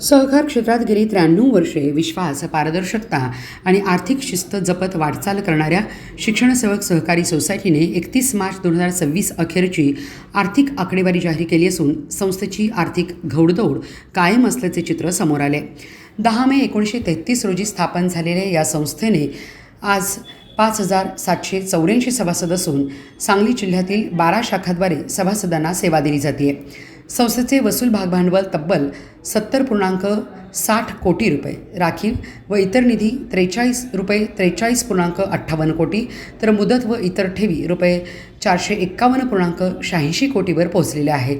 सहकार क्षेत्रात गेली 93 वर्षे विश्वास, पारदर्शकता आणि आर्थिक शिस्त जपत वाटचाल करणाऱ्या शिक्षण सेवक सहकारी सोसायटीने 31 मार्च 2026 अखेरची आर्थिक आकडेवारी जाहीर केली असून संस्थेची आर्थिक घौडदौड कायम असल्याचे चित्र समोर आले. 10 मे 1933 रोजी स्थापन झालेल्या या संस्थेने आज 5,784 सभासद असून सांगली जिल्ह्यातील 12 शाखांद्वारे सभासदांना सेवा दिली जाते. संस्थेचे वसूल भागभांडवल तब्बल 70.60 कोटी रुपये, राखीव व इतर निधी 43.58 कोटी, तर मुदत व इतर ठेवी रुपये 451.86 कोटीवर पोहोचलेले आहेत.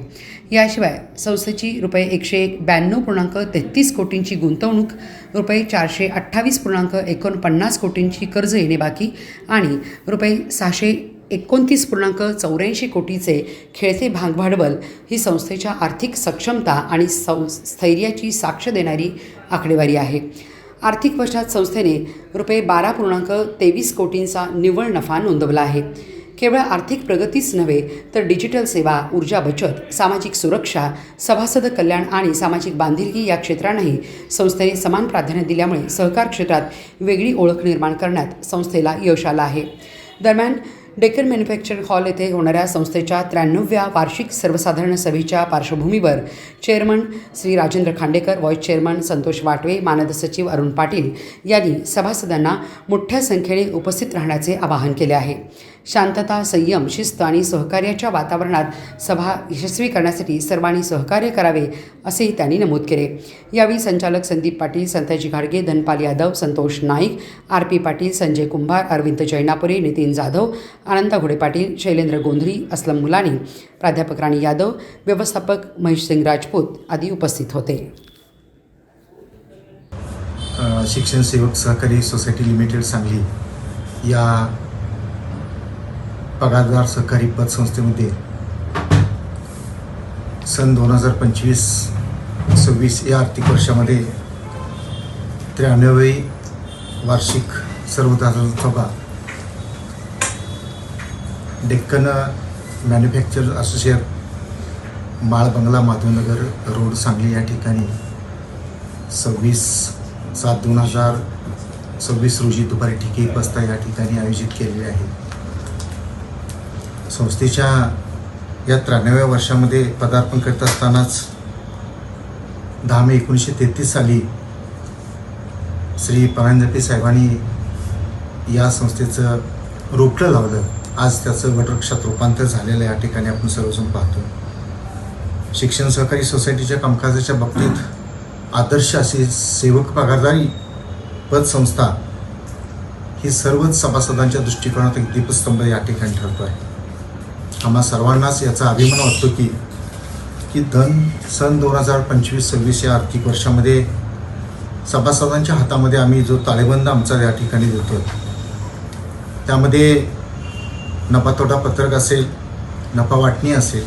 याशिवाय संस्थेची रुपये 192.33 कोटींची गुंतवणूक, रुपये 428.49 कोटींची कर्ज येणे बाकी आणि रुपये 629.84 कोटीचे खेळते भागभांडवल ही संस्थेच्या आर्थिक सक्षमता आणि स्थैर्याची साक्ष देणारी आकडेवारी आहे. आर्थिक वर्षात संस्थेने रुपये 12.23 कोटींचा निव्वळ नफा नोंदवला आहे. केवळ आर्थिक प्रगतीच नव्हे तर डिजिटल सेवा, ऊर्जा बचत, सामाजिक सुरक्षा, सभासद कल्याण आणि सामाजिक बांधिलकी या क्षेत्रांनाही संस्थेने समान प्राधान्य दिल्यामुळे सहकार क्षेत्रात वेगळी ओळख निर्माण करण्यात संस्थेला यश आलं आहे. दरम्यान डेक्कन मॅन्युफॅक्चरिंग हॉल येथे होणाऱ्या संस्थेच्या 93व्या वार्षिक सर्वसाधारण सभेच्या पार्श्वभूमीवर chairman Shri Rajendra Khandekar, vice chairman Santosh Watve, मानद सचिव अरुण पाटील यांनी सभासदांना मोठ्या संख्येने उपस्थित राहण्याचे आवाहन केले आहे. शांतता, संयम, शिस्त आणि सहकार्याच्या वातावरणात सभा यशस्वी करण्यासाठी सर्वांनी सहकार्य करावे असेही त्यांनी नमूद केले. यावेळी संचालक संदीप पाटील, संताजी घाडगे, धनपाल यादव, संतोष नाईक, RP पाटील, संजय कुंभार, अरविंद जैनापुरे, नितीन जाधव, आनंदा घोडे पाटील, शैलेंद्र गोंधळी, असलम मुलानी, प्राध्यापक राणी यादव, व्यवस्थापक महेश सिंग राजपूत आदी उपस्थित होते. शिक्षण सेवक सहकारी सोसायटी लिमिटेड सांगली या पगारदार सहकारी पतसंस्थेमध्ये सन 2025-26 या आर्थिक वर्षामध्ये 93वी वार्षिक सर्वसाधारण सभा डेक्कन मॅन्युफॅक्चर असोसिएट, माळ बंगला, माधवनगर रोड, सांगली या ठिकाणी 26/7/2026 रोजी दुपारी ठीक 1 वाजता या ठिकाणी आयोजित केलेले आहे. संस्थेच्या या 93व्या वर्षामध्ये पदार्पण करत असतानाच 10 मे 1933 साली श्री परांजपे साहेबांनी या संस्थेचं रोपटं लावलं. आज त्याचं वटवृक्षात रूपांतर झालेलं या ठिकाणी आपण सर्वजण पाहतो. शिक्षण सहकारी सोसायटीच्या कामकाजाच्या बाबतीत आदर्श अशी सेवक पगारदारी पतसंस्था ही सर्वच सभासदांच्या दृष्टिकोनात एक दीपस्तंभ या ठिकाणी ठरतो आहे. आम्हा सर्वांनाच याचा अभिमान वाटतो की सन 2025-26 या आर्थिक वर्षामध्ये सभासदांच्या हातामध्ये आम्ही जो ताळेबंद आमचा या ठिकाणी देतो, त्यामध्ये नफा-तोटा पत्रक असेल, नफा वाटणी असेल,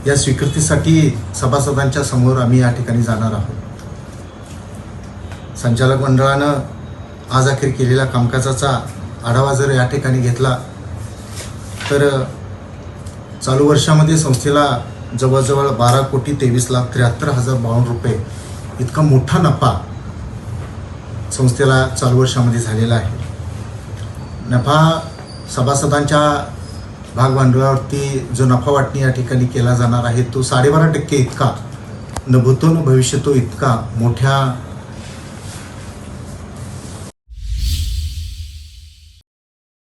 या स्वीकृतीसाठी सभासदांच्या समोर आम्ही या ठिकाणी जाणार आहोत. संचालक मंडळानं आज अखेर केलेल्या कामकाजाचा आढावा जर या ठिकाणी घेतला तर चालू वर्षामध्ये संस्थेला जवळजवळ 12,23,73,052 रुपये इतका मोठा नफा संस्थेला चालू वर्षामध्ये झालेला आहे. नफा सभासदांच्या भागभांडवलावरती जो नफा वाटणी या ठिकाणी केला जाणार आहे तो 12.5% इतका, न भूतो न भविष्यतो इतका मोठ्या